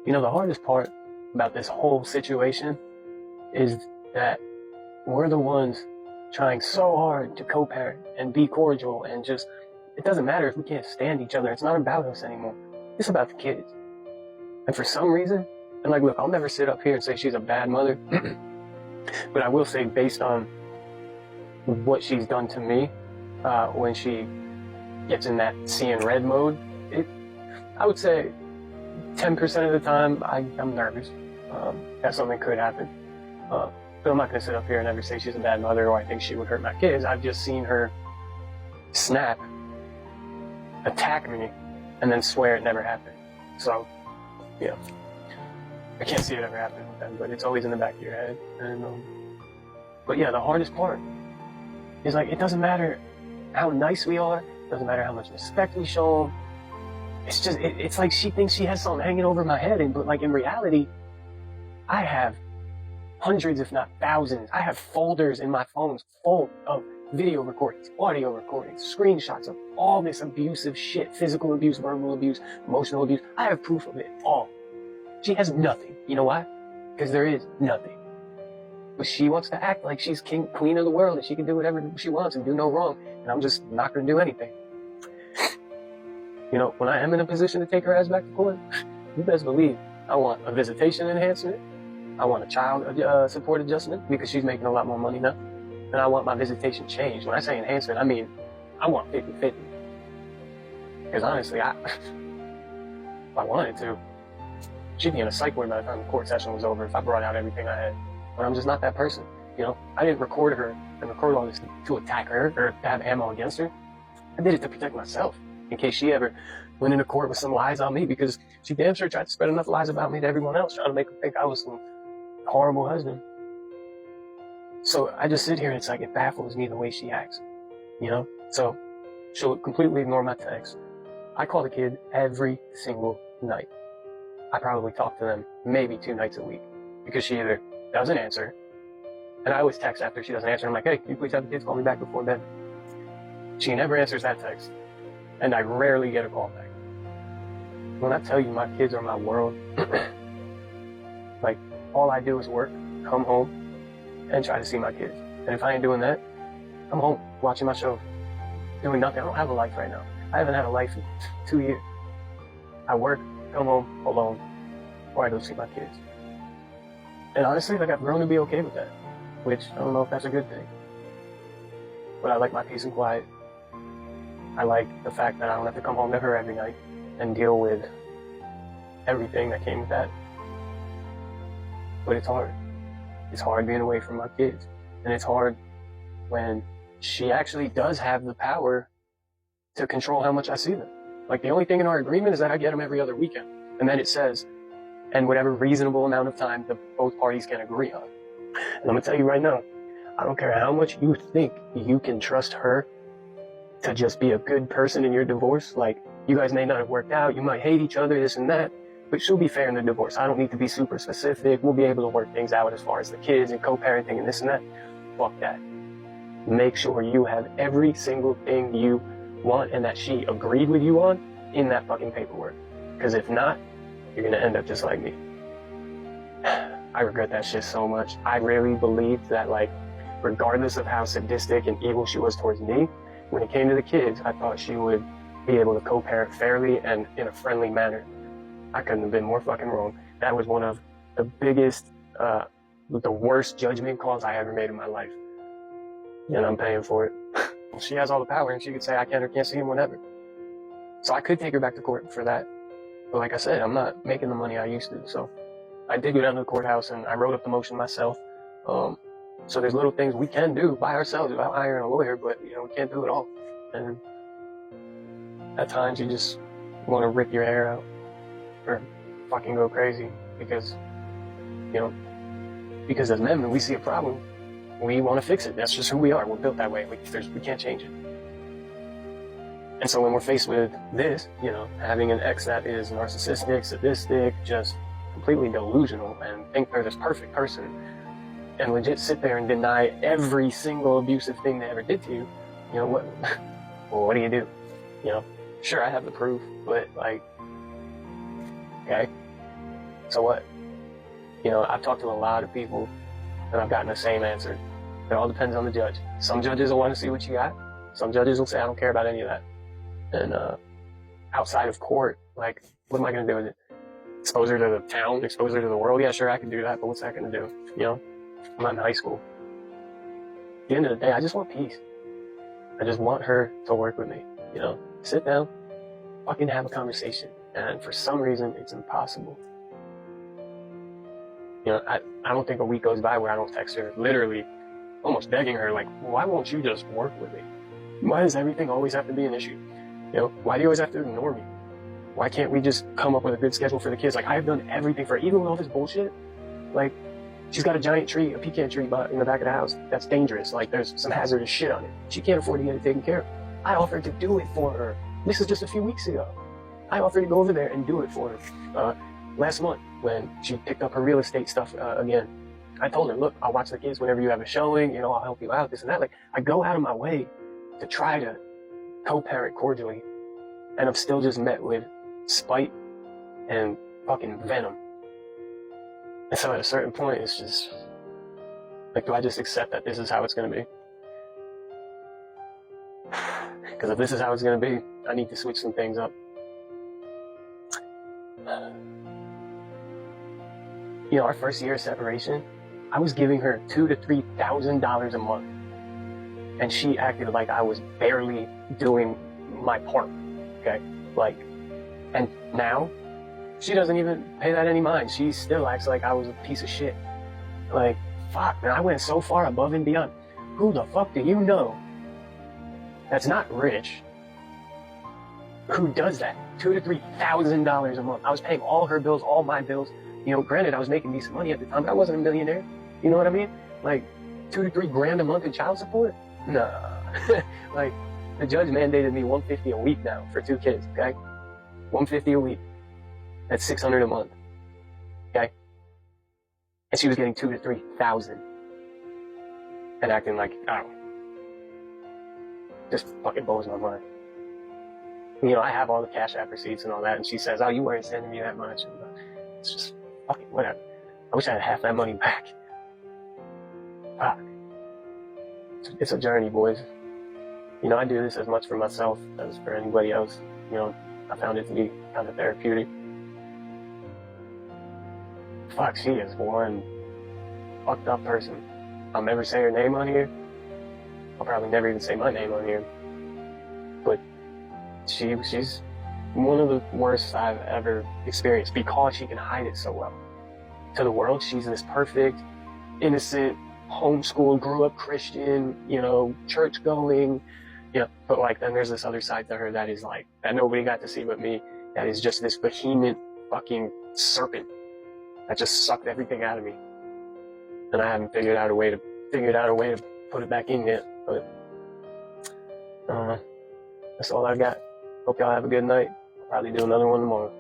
You know, the hardest part about this whole situation is that we're the ones trying so hard to co-parent and be cordial and just, it doesn't matter if we can't stand each other. It's not about us anymore. It's about the kids. And for some reason, and like, look, I'll never sit up here and say she's a bad mother, but I will say based on what she's done to me, when she gets in that seeing red mode, I would say 10% of the time I'm nervous that something could happen. But I'm not going to sit up here and ever say she's a bad mother or I think she would hurt my kids. I've just seen her snap, attack me, and then swear it never happened. So, yeah, I can't see it ever happening with them, but it's always in the back of your head. And but yeah, the hardest part is like, it doesn't matter how nice we are, it doesn't matter how much respect we show them. It's just, it's like she thinks she has something hanging over my head, but like in reality, I have hundreds, if not thousands. I have folders in my phones full of video recordings, audio recordings, screenshots of all this abusive shit, physical abuse, verbal abuse, emotional abuse. I have proof of it all. She has nothing. You know why? Because there is nothing. But she wants to act like she's queen of the world and she can do whatever she wants and do no wrong. And I'm just not going to do anything. You know, when I am in a position to take her ass back to court, you best believe I want a visitation enhancement. I want a child support adjustment because she's making a lot more money now. And I want my visitation changed. When I say enhancement, I mean, I want 50-50. Because honestly, if I wanted to, she'd be in a psych ward by the time the court session was over if I brought out everything I had. But I'm just not that person. You know, I didn't record her and record all this to attack her or to have ammo against her. I did it to protect myself in case she ever went into court with some lies on me, because she damn sure tried to spread enough lies about me to everyone else, trying to make them think I was some horrible husband. So I just sit here and it's like, it baffles me the way she acts, you know? So she'll completely ignore my texts. I call the kid every single night. I probably talk to them maybe 2 nights a week because she either doesn't answer, and I always text after she doesn't answer. I'm like, hey, can you please have the kids call me back before bed? She never answers that text, and I rarely get a call back. When I tell you my kids are my world, like, all I do is work, come home, and try to see my kids. And if I ain't doing that, I'm home watching my show, doing nothing. I don't have a life right now. I haven't had a life in 2 years. I work, come home alone, or I go see my kids. And honestly, like, I've grown to be okay with that, which I don't know if that's a good thing. But I like my peace and quiet. I like the fact that I don't have to come home to her every night and deal with everything that came with that. But it's hard. It's hard being away from my kids. And it's hard when she actually does have the power to control how much I see them. Like, the only thing in our agreement is that I get them every other weekend. And then it says, and whatever reasonable amount of time that both parties can agree on. And I'm gonna tell you right now, I don't care how much you think you can trust her to just be a good person in your divorce. Like, you guys may not have worked out, you might hate each other, this and that, but she'll be fair in the divorce. I don't need to be super specific. We'll be able to work things out as far as the kids and co-parenting and this and that. Fuck that. Make sure you have every single thing you want and that she agreed with you on in that fucking paperwork. Because if not, you're gonna end up just like me. I regret that shit so much. I really believed that, like, regardless of how sadistic and evil she was towards me, when it came to the kids, I thought she would be able to co-parent fairly and in a friendly manner. I couldn't have been more fucking wrong. That was one of the biggest, the worst judgment calls I ever made in my life. And I'm paying for it. She has all the power and she could say I can or can't see him whenever. So I could take her back to court for that. But like I said, I'm not making the money I used to. So I did go down to the courthouse and I wrote up the motion myself. So there's little things we can do by ourselves without hiring a lawyer, but, you know, we can't do it all. And at times you just want to rip your hair out or fucking go crazy because, you know, because as men, when we see a problem, we want to fix it. That's just who we are. We're built that way. We can't change it. And so when we're faced with this, you know, having an ex that is narcissistic, sadistic, just completely delusional and think they're this perfect person and legit sit there and deny every single abusive thing they ever did to you, you know, what do you do? You know, sure, I have the proof, but like, okay, So what? You know, I've talked to a lot of people and I've gotten the same answer. It all depends on the judge. Some judges will want to see what you got. Some judges will say, I don't care about any of that. And outside of court, like, what am I going to do with it? Expose her to the town, expose her to the world? Yeah, sure, I can do that, but what's that going to do? You know, I'm not in high school. At the end of the day, I just want peace. I just want her to work with me, you know, sit down, fucking have a conversation. And for some reason, it's impossible. You know, I don't think a week goes by where I don't text her, literally almost begging her, like, why won't you just work with me? Why does everything always have to be an issue? You know, why do you always have to ignore me? Why can't we just come up with a good schedule for the kids? Like, I've done everything for her, even with all this bullshit. Like, she's got a giant tree, a pecan tree in the back of the house. That's dangerous. Like, there's some hazardous shit on it. She can't afford to get it taken care of. I offered to do it for her. This is just a few weeks ago. I offered to go over there and do it for her. Last month, when she picked up her real estate stuff again, I told her, look, I'll watch the kids whenever you have a showing, you know, I'll help you out, this and that. Like, I go out of my way to try to co-parent cordially, and I'm still just met with spite and fucking venom. And so at a certain point, it's just, like, do I just accept that this is how it's going to be? Because if this is how it's going to be, I need to switch some things up. You know, our first year of separation, I was giving her $2,000 to $3,000 a month. And she acted like I was barely doing my part, okay? Like, and now, she doesn't even pay that any mind. She still acts like I was a piece of shit. Like, fuck, man, I went so far above and beyond. Who the fuck do you know that's not rich who does that? $2,000 to $3,000 a month. I was paying all her bills, all my bills. You know, granted, I was making decent money at the time, but I wasn't a millionaire. You know what I mean? Like, $2,000 to $3,000 a month in child support? Nah. Like, the judge mandated me $150 a week now for 2 kids, okay? $150 a week. That's $600 a month, okay? And she was getting $2,000 to $3,000 and acting like, oh, just fucking blows my mind. You know, I have all the Cash App receipts and all that, and she says, oh, you weren't sending me that much. And it's just fucking whatever. I wish I had half that money back. Fuck. It's a journey, boys. You know, I do this as much for myself as for anybody else. You know, I found it to be kind of therapeutic. Fuck, she is one fucked up person. I'll never say her name on here. I'll probably never even say my name on here. But she's one of the worst I've ever experienced because she can hide it so well. To the world, she's this perfect, innocent, homeschooled, grew up Christian, you know, church going, you know, but like then there's this other side to her that is like, that nobody got to see but me, that is just this behemoth fucking serpent that just sucked everything out of me. And I haven't figured out a way to put it back in yet, but that's all I got. Hope y'all have a good night. I'll probably do another one tomorrow.